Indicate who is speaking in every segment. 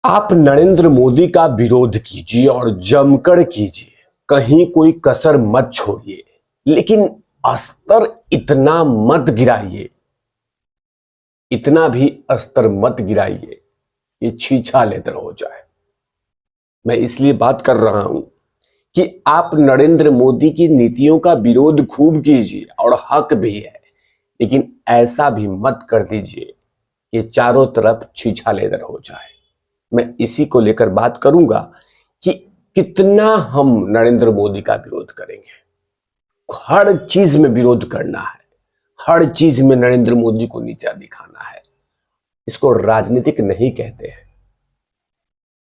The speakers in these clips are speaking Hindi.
Speaker 1: आप नरेंद्र मोदी का विरोध कीजिए और जमकर कीजिए, कहीं कोई कसर मत छोड़िए, लेकिन अस्तर इतना मत गिराइए, इतना भी अस्तर मत गिराइए ये छीछालेदर हो जाए। मैं इसलिए बात कर रहा हूं कि आप नरेंद्र मोदी की नीतियों का विरोध खूब कीजिए और हक भी है, लेकिन ऐसा भी मत कर दीजिए कि चारों तरफ छीछालेदर हो जाए। मैं इसी को लेकर बात करूंगा कि कितना हम नरेंद्र मोदी का विरोध करेंगे। हर चीज में विरोध करना है, हर चीज में नरेंद्र मोदी को नीचा दिखाना है। इसको राजनीतिक नहीं कहते हैं।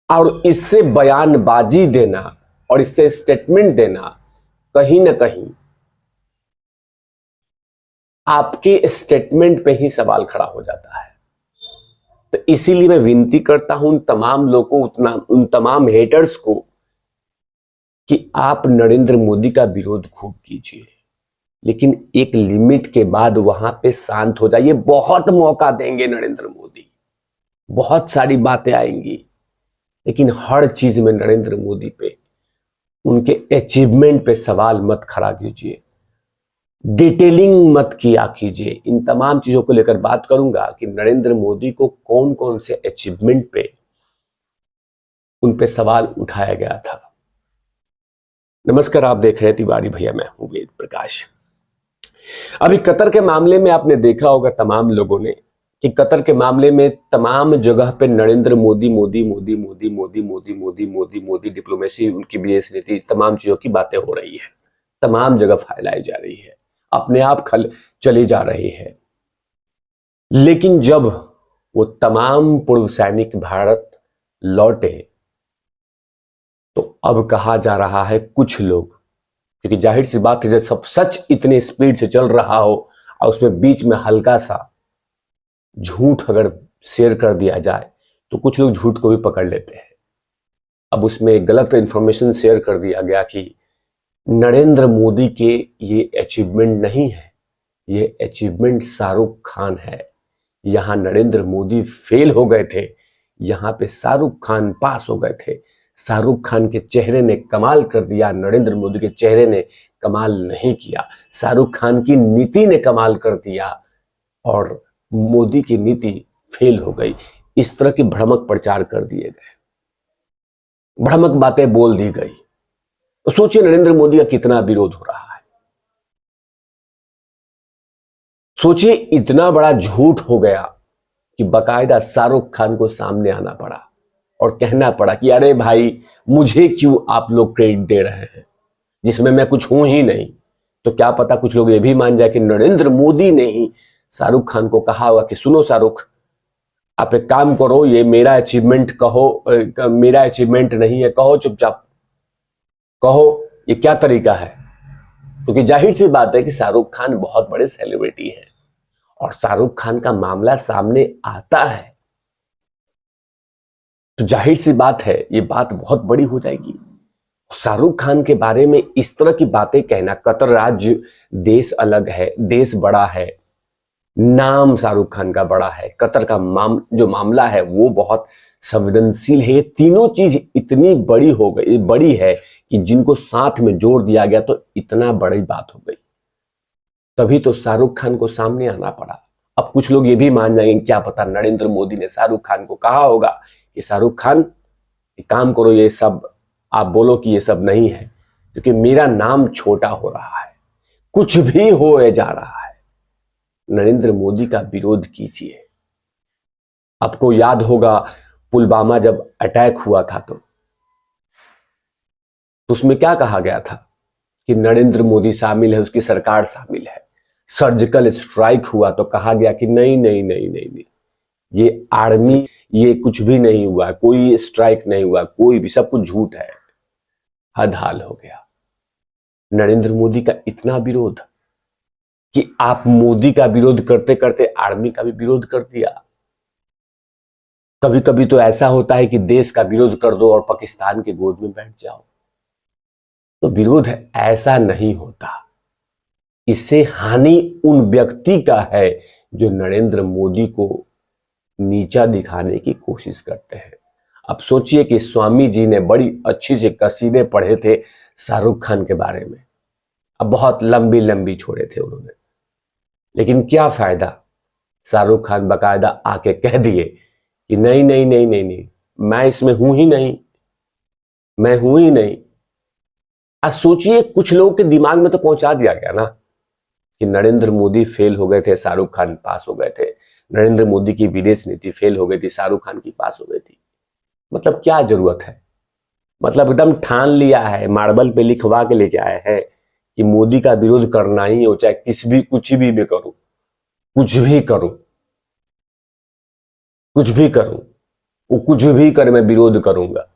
Speaker 1: और इससे बयानबाजी देना और इससे स्टेटमेंट देना कहीं ना कहीं आपके स्टेटमेंट पे ही सवाल खड़ा हो जाता है। तो इसीलिए मैं विनती करता हूं उन तमाम लोगों को, उन तमाम हेटर्स को कि आप नरेंद्र मोदी का विरोध खूब कीजिए, लेकिन एक लिमिट के बाद वहां पे शांत हो जाइए। बहुत मौका देंगे नरेंद्र मोदी, बहुत सारी बातें आएंगी, लेकिन हर चीज में नरेंद्र मोदी पे, उनके अचीवमेंट पे सवाल मत खड़ा कीजिए, डिटेलिंग मत किया कीजिए। इन तमाम चीजों को लेकर बात करूंगा कि नरेंद्र मोदी को कौन कौन से अचीवमेंट पे उन पे सवाल उठाया गया था। नमस्कार, आप देख रहे हैं तिवारी भैया, मैं हूं वेद प्रकाश। अभी कतर के मामले में आपने देखा होगा तमाम लोगों ने कि कतर के मामले में तमाम जगह पे नरेंद्र मोदी मोदी मोदी मोदी मोदी मोदी मोदी मोदी मोदी डिप्लोमेसी, उनकी विदेश नीति, तमाम चीजों की बातें हो रही है, तमाम जगह फैलाई जा रही है, अपने आप खल चली जा रही है। लेकिन जब वो तमाम पूर्व सैनिक भारत लौटे तो अब कहा जा रहा है कुछ लोग, क्योंकि जाहिर सी बात है जब सब सच इतनी स्पीड से चल रहा हो और उसमें बीच में हल्का सा झूठ अगर शेयर कर दिया जाए तो कुछ लोग झूठ को भी पकड़ लेते हैं। अब उसमें गलत इंफॉर्मेशन शेयर कर दिया गया कि नरेंद्र मोदी के ये अचीवमेंट नहीं है, ये अचीवमेंट शाहरुख खान है। यहां नरेंद्र मोदी फेल हो गए थे, यहां पे शाहरुख खान पास हो गए थे। शाहरुख खान के चेहरे ने कमाल कर दिया, नरेंद्र मोदी के चेहरे ने कमाल नहीं किया। शाहरुख खान की नीति ने कमाल कर दिया और मोदी की नीति फेल हो गई। इस तरह की भ्रामक प्रचार कर दिए गए, भ्रामक बातें बोल दी गई। तो सोचिए नरेंद्र मोदी का कितना विरोध हो रहा है। सोचिए इतना बड़ा झूठ हो गया कि बकायदा शाहरुख खान को सामने आना पड़ा और कहना पड़ा कि अरे भाई, मुझे क्यों आप लोग क्रेडिट दे रहे हैं जिसमें मैं कुछ हूं ही नहीं। तो क्या पता कुछ लोग ये भी मान जाए कि नरेंद्र मोदी ने ही शाहरुख खान को कहा होगा कि सुनो शाहरुख, आप एक काम करो, ये मेरा अचीवमेंट कहो, मेरा अचीवमेंट नहीं है, कहो चुपचाप कहो, ये क्या तरीका है। क्योंकि जाहिर सी बात है कि शाहरुख खान बहुत बड़े सेलिब्रिटी हैं और शाहरुख खान का मामला सामने आता है तो जाहिर सी बात है ये बात बहुत बड़ी हो जाएगी। शाहरुख खान के बारे में इस तरह की बातें कहना, कतर राज्य देश अलग है, देश बड़ा है, नाम शाहरुख खान का बड़ा है, कतर का जो मामला है वो बहुत संवेदनशील है। ये तीनों चीज इतनी बड़ी हो गई, बड़ी है कि जिनको साथ में जोड़ दिया गया तो इतना बड़ी बात हो गई। तभी तो शाहरुख खान को सामने आना पड़ा। अब कुछ लोग ये भी मान जाएंगे, क्या पता नरेंद्र मोदी ने शाहरुख खान को कहा होगा कि शाहरुख खान एक काम करो, ये सब आप बोलो कि ये सब नहीं है, क्योंकि मेरा नाम छोटा हो रहा है, कुछ भी हो जा रहा है। नरेंद्र मोदी का विरोध कीजिए। आपको याद होगा पुलवामा जब अटैक हुआ था तो उसमें क्या कहा गया था कि नरेंद्र मोदी शामिल है, उसकी सरकार शामिल है। सर्जिकल स्ट्राइक हुआ तो कहा गया कि नहीं नहीं नहीं नहीं नहीं, ये आर्मी, ये कुछ भी नहीं हुआ, कोई स्ट्राइक नहीं हुआ, कोई भी, सब कुछ झूठ है। हद हाल हो गया। नरेंद्र मोदी का इतना विरोध कि आप मोदी का विरोध करते करते आर्मी का भी विरोध कर दिया। कभी कभी तो ऐसा होता है कि देश का विरोध कर दो और पाकिस्तान के गोद में बैठ जाओ। तो विरोध ऐसा नहीं होता। इससे हानि उन व्यक्ति का है जो नरेंद्र मोदी को नीचा दिखाने की कोशिश करते हैं। अब सोचिए कि स्वामी जी ने बड़ी अच्छी से कसीदे पढ़े थे शाहरुख खान के बारे में, अब बहुत लंबी लंबी छोड़े थे उन्होंने, लेकिन क्या फायदा, शाहरुख खान बकायदा आके कह दिए कि नहीं नहीं नहीं नहीं नहीं, मैं इसमें हूं ही नहीं, मैं हूं ही नहीं। अब सोचिए कुछ लोगों के दिमाग में तो पहुंचा दिया गया ना कि नरेंद्र मोदी फेल हो गए थे, शाहरुख खान पास हो गए थे, नरेंद्र मोदी की विदेश नीति फेल हो गई थी, शाहरुख खान की पास हो गई थी। मतलब क्या जरूरत है, मतलब एकदम ठान लिया है, मार्बल पे लिखवा के लेके आए हैं कि मोदी का विरोध करना ही हो, चाहे कुछ भी मैं करूं, कुछ भी करूं, कुछ भी करूं, वो कुछ भी कर मैं विरोध करूंगा।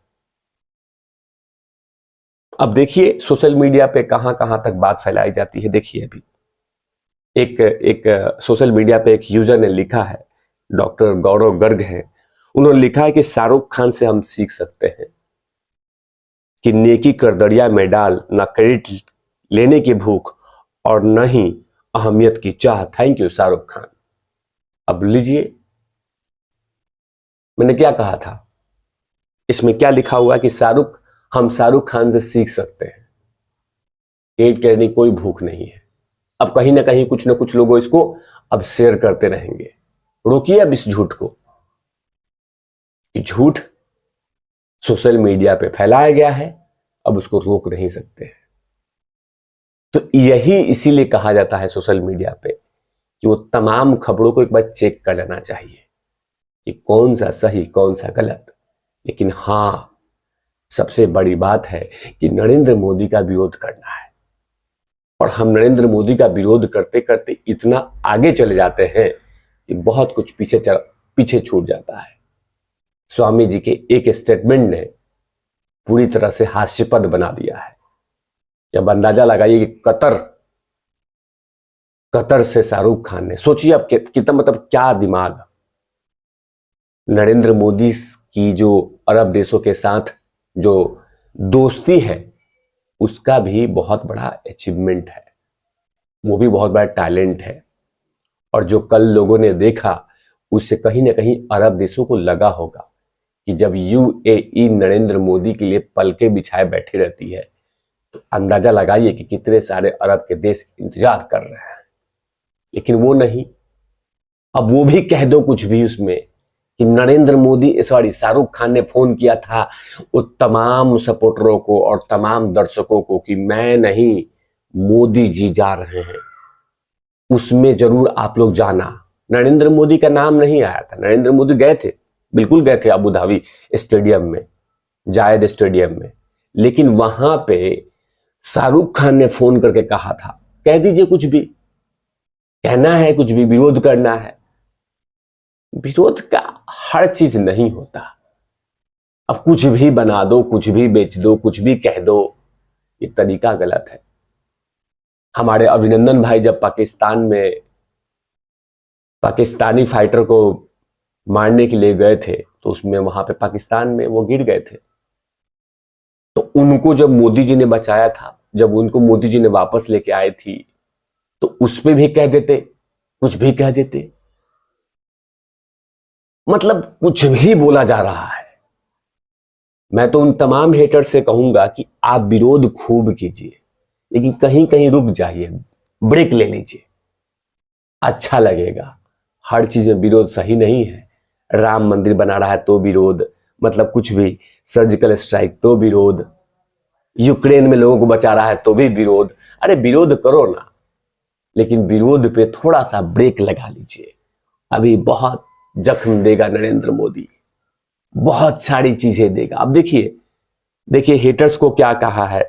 Speaker 1: अब देखिए सोशल मीडिया पे कहां कहां तक बात फैलाई जाती है। देखिए अभी एक सोशल मीडिया पे एक यूजर ने लिखा है, डॉक्टर गौरव गर्ग है, उन्होंने लिखा है कि शाहरुख खान से हम सीख सकते हैं कि नेकी कर दरिया में डाल, ना क्रेडिट लेने की भूख और न ही अहमियत की चाह। Thank you Shahrukh Khan. अब लीजिए मैंने क्या कहा था, इसमें क्या लिखा हुआ है कि हम शाहरुख खान से सीख सकते हैं, क्रेडिट करने की कोई भूख नहीं है। अब कहीं ना कहीं कुछ ना कुछ लोग इसको अब शेयर करते रहेंगे। रोकिए अब इस झूठ को, झूठ सोशल मीडिया पे फैलाया गया है, अब उसको रोक नहीं सकते हैं। तो यही इसीलिए कहा जाता है सोशल मीडिया पे कि वो तमाम खबरों को एक बार चेक कर लेना चाहिए कि कौन सा सही कौन सा गलत। लेकिन हां, सबसे बड़ी बात है कि नरेंद्र मोदी का विरोध करना है, और हम नरेंद्र मोदी का विरोध करते करते इतना आगे चले जाते हैं कि बहुत कुछ पीछे छूट जाता है। स्वामी जी के एक स्टेटमेंट ने पूरी तरह से हास्यास्पद बना दिया है। जब अंदाजा लगाइए कि कतर से शाहरुख खान ने, सोचिए अब कितना, मतलब क्या दिमाग। नरेंद्र मोदी की जो अरब देशों के साथ जो दोस्ती है उसका भी बहुत बड़ा अचीवमेंट है, वो भी बहुत बड़ा टैलेंट है। और जो कल लोगों ने देखा उससे कहीं ना कहीं अरब देशों को लगा होगा कि जब यूएई नरेंद्र मोदी के लिए पलके बिछाए बैठी रहती है तो अंदाजा लगाइए कि कितने सारे अरब के देश इंतजार कर रहे हैं। लेकिन वो नहीं, अब वो भी कह दो कुछ भी उसमें कि नरेंद्र मोदी, सॉरी, शाहरुख खान ने फोन किया था वो तमाम सपोर्टरों को और तमाम दर्शकों को कि मैं नहीं, मोदी जी जा रहे हैं, उसमें जरूर आप लोग जाना। नरेंद्र मोदी का नाम नहीं आया था। नरेंद्र मोदी गए थे, बिल्कुल गए थे अबू धाबी स्टेडियम में, जायद स्टेडियम में, लेकिन वहां पे शाहरुख खान ने फोन करके कहा था कह दीजिए कुछ भी कहना है, कुछ भी विरोध करना है। विरोध का हर चीज नहीं होता। अब कुछ भी बना दो, कुछ भी बेच दो, कुछ भी कह दो, ये तरीका गलत है। हमारे अभिनंदन भाई जब पाकिस्तान में पाकिस्तानी फाइटर को मारने के लिए गए थे तो उसमें वहां पे पाकिस्तान में वो गिर गए थे, तो उनको जब मोदी जी ने बचाया था, जब उनको मोदी जी ने वापस लेके आए थी तो उस पे भी कह देते, कुछ भी कह देते, मतलब कुछ भी बोला जा रहा है। मैं तो उन तमाम हेटर से कहूंगा कि आप विरोध खूब कीजिए, लेकिन कहीं कहीं रुक जाइए, ब्रेक ले लीजिए, अच्छा लगेगा। हर चीज में विरोध सही नहीं है। राम मंदिर बना रहा है तो विरोध, मतलब कुछ भी, सर्जिकल स्ट्राइक तो विरोध, यूक्रेन में लोगों को बचा रहा है तो भी विरोध। अरे विरोध करो ना, लेकिन विरोध पे थोड़ा सा ब्रेक लगा लीजिए। अभी बहुत जख्म देगा नरेंद्र मोदी, बहुत सारी चीजें देगा। अब देखिए हेटर्स को क्या कहा है।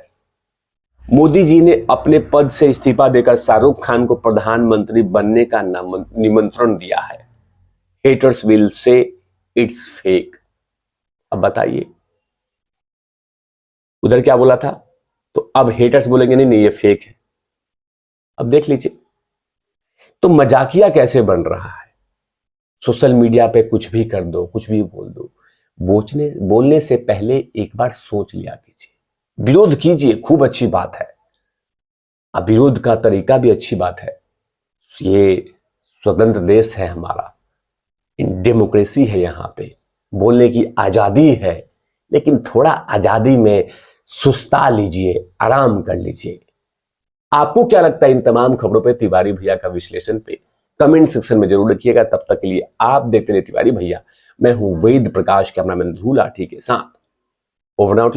Speaker 1: मोदी जी ने अपने पद से इस्तीफा देकर शाहरुख खान को प्रधानमंत्री बनने का निमंत्रण दिया है। Haters will say it's fake. अब बताइए उधर क्या बोला था, तो अब हेटर्स बोलेंगे नहीं नहीं ये फेक है। अब देख लीजिए तो मजाकिया कैसे बन रहा है। सोशल मीडिया पे कुछ भी कर दो, कुछ भी बोल दो, बोलने से पहले एक बार सोच लिया कीजिए। विरोध कीजिए, खूब अच्छी बात है, अब विरोध का तरीका भी अच्छी बात है। ये स्वतंत्र देश है हमारा, डेमोक्रेसी है यहाँ पे, बोलने की आजादी है, लेकिन थोड़ा आजादी में सुस्ता लीजिए, आराम कर लीजिए। आपको क्या लगता है इन तमाम खबरों पे, तिवारी भैया का विश्लेषण पे? कमेंट सेक्शन में जरूर लिखिएगा। तब तक के लिए आप देखते रहिए तिवारी भैया। मैं हूं वेद प्रकाश, कैमरामैन ध्रुव लाठी के साथ। Over out.